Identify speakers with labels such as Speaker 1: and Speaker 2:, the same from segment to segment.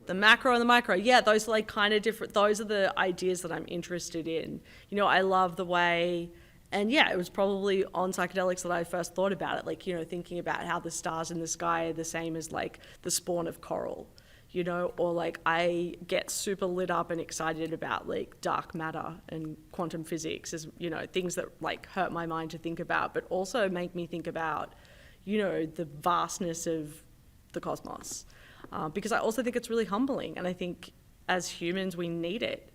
Speaker 1: The macro and the micro, yeah, those are like kind of different. Those are the ideas that I'm interested in. You know, I love the way, and yeah, it was probably on psychedelics that I first thought about it. Like, you know, thinking about how the stars in the sky are the same as like the spawn of coral, you know, or like I get super lit up and excited about like dark matter and quantum physics as, you know, things that like hurt my mind to think about, but also make me think about, you know, the vastness of the cosmos. Because I also think it's really humbling, and I think as humans we need it.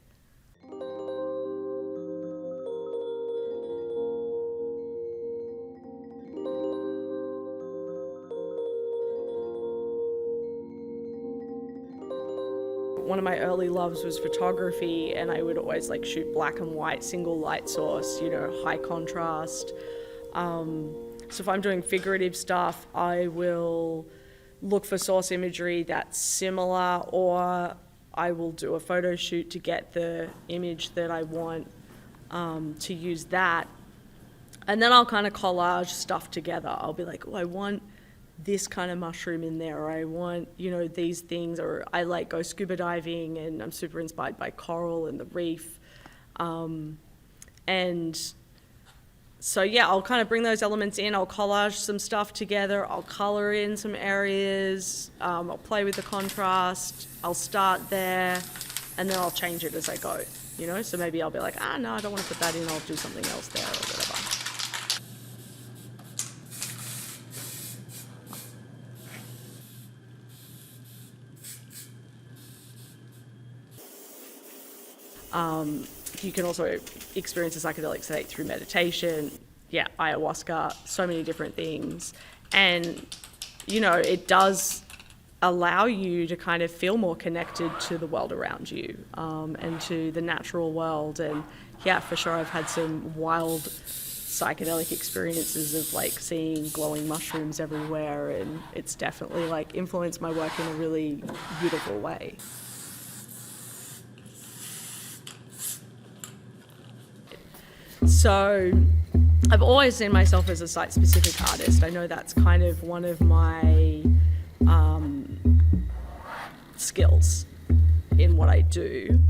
Speaker 1: One of my early loves was photography, and I would always like shoot black and white, single light source, you know, high contrast. So if I'm doing figurative stuff, I will look for source imagery that's similar, or I will do a photo shoot to get the image that I want, to use that. And then I'll kind of collage stuff together. I'll be like, oh, I want this kind of mushroom in there, or I want, you know, these things, or I like go scuba diving and I'm super inspired by coral and the reef. And so yeah, I'll kind of bring those elements in, I'll collage some stuff together, I'll color in some areas, I'll play with the contrast, I'll start there, and then I'll change it as I go, you know? So maybe I'll be like, no, I don't want to put that in, I'll do something else there, or whatever. You can also experience a psychedelic state through meditation, ayahuasca, so many different things. And, you know, it does allow you to kind of feel more connected to the world around you, and to the natural world. And yeah, for sure, I've had some wild psychedelic experiences of like seeing glowing mushrooms everywhere, and it's definitely like influenced my work in a really beautiful way. So I've always seen myself as a site-specific artist. I know that's kind of one of my skills in what I do.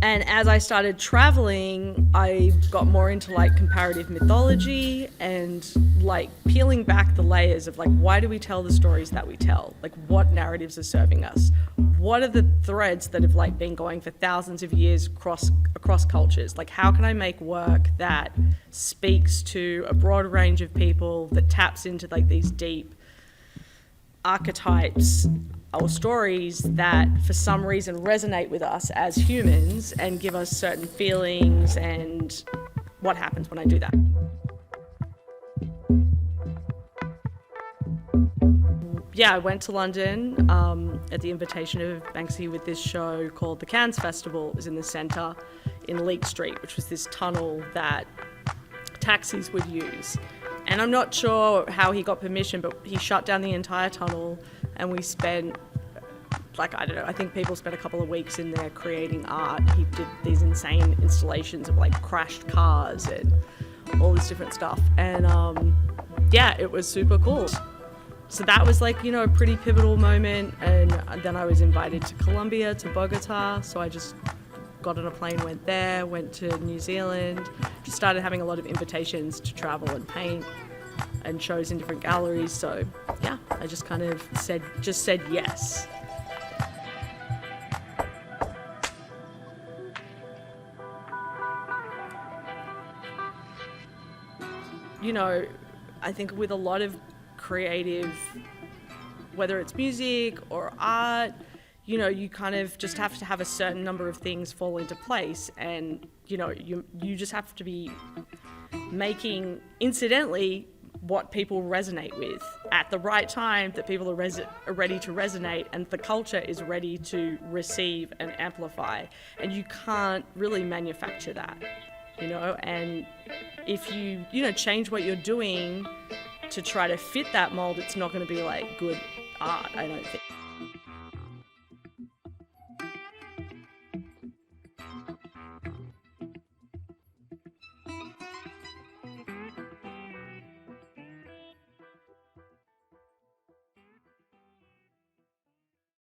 Speaker 1: And as I started traveling, I got more into like comparative mythology and like peeling back the layers of like, why do we tell the stories that we tell? Like, what narratives are serving us? What are the threads that have like been going for thousands of years across cultures? Like, how can I make work that speaks to a broad range of people, that taps into like these deep archetypes or stories that for some reason resonate with us as humans and give us certain feelings, and what happens when I do that? Yeah, I went to London at the invitation of Banksy with this show called the Cannes Festival. It was in the centre in Leek Street, which was this tunnel that taxis would use. And I'm not sure how he got permission, but he shut down the entire tunnel, and we spent, like, I don't know, I think people spent a couple of weeks in there creating art. He did these insane installations of like crashed cars and all this different stuff. And yeah, it was super cool. So that was like, you know, a pretty pivotal moment. And then I was invited to Colombia, to Bogota. So I just got on a plane, went there, went to New Zealand, just started having a lot of invitations to travel and paint and shows in different galleries. So yeah, I just kind of said yes. You know, I think with a lot of creative, whether it's music or art, you know, you kind of just have to have a certain number of things fall into place, and you know, you just have to be making, incidentally, what people resonate with at the right time, that people are ready to resonate, and the culture is ready to receive and amplify. And you can't really manufacture that, you know. And if you change what you're doing to try to fit that mold, it's not going to be like good art, I don't think.